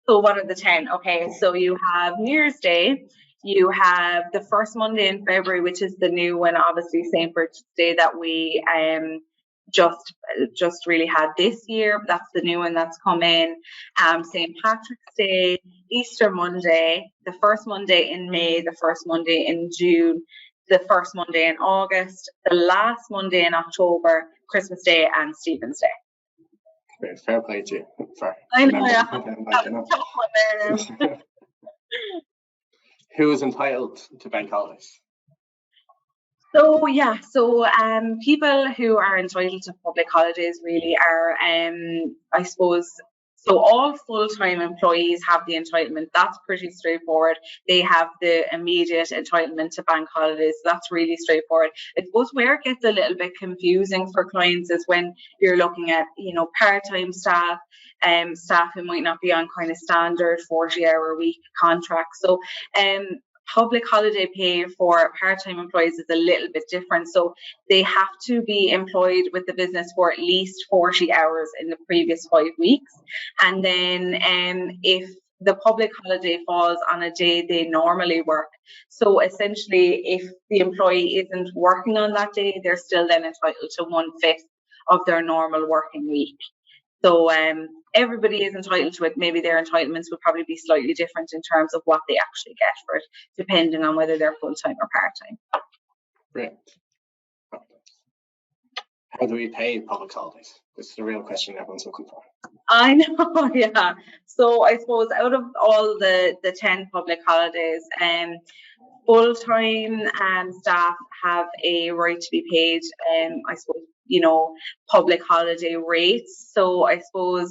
So what are the 10? Okay, so you have New Year's Day, you have the first Monday in February, which is the new one, obviously St. Patrick's Day that we just really had this year. But that's the new one that's come in. St. Patrick's Day, Easter Monday, the first Monday in May, the first Monday in June, the first Monday in August, the last Monday in October, Christmas Day, and Stephen's Day. Great, fair play to you. Sorry. I know, yeah. That's a tough one there. Who is entitled to bank holidays? So people who are entitled to public holidays really are, I suppose, so all full-time employees have the entitlement. That's pretty straightforward. They have the immediate entitlement to bank holidays. That's really straightforward. I suppose where it gets a little bit confusing for clients is when you're looking at, part-time staff, staff who might not be on kind of standard 40-hour-a-week contracts. So, public holiday pay for part-time employees is a little bit different. So they have to be employed with the business for at least 40 hours in the previous 5 weeks. And then if the public holiday falls on a day they normally work, so essentially if the employee isn't working on that day, they're still then entitled to 1/5 of their normal working week. So everybody is entitled to it. Maybe their entitlements would probably be slightly different in terms of what they actually get for it, depending on whether they're full-time or part-time. Great. How do we pay public holidays? This is the real question everyone's looking for. I know, yeah. So I suppose out of all the 10 public holidays, full-time staff have a right to be paid, I suppose, public holiday rates. So I suppose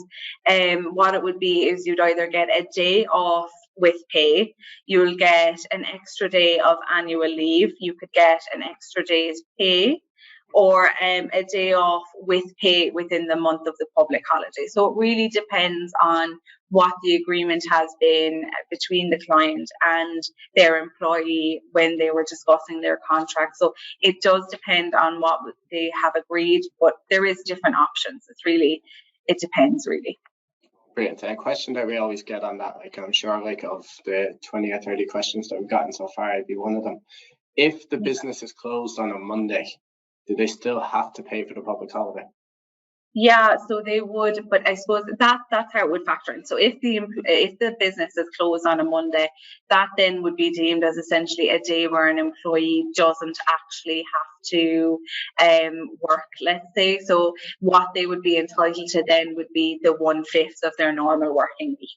what it would be is you'd either get a day off with pay, you'll get an extra day of annual leave, you could get an extra day's pay, or a day off with pay within the month of the public holiday. So it really depends on what the agreement has been between the client and their employee when they were discussing their contract. So it does depend on what they have agreed, but there is different options. It depends really. Brilliant. A question that we always get on that, I'm sure of the 20 or 30 questions that we've gotten so far, it'd be one of them. If the business is closed on a Monday, do they still have to pay for the public holiday? Yeah, so they would, but I suppose that's how it would factor in. So if the business is closed on a Monday, that then would be deemed as essentially a day where an employee doesn't actually have to work, let's say. So what they would be entitled to then would be the 1/5 of their normal working week.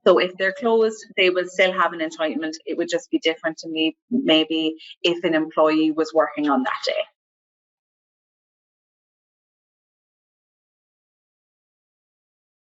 So if they're closed, they will still have an entitlement. It would just be different to me, maybe if an employee was working on that day.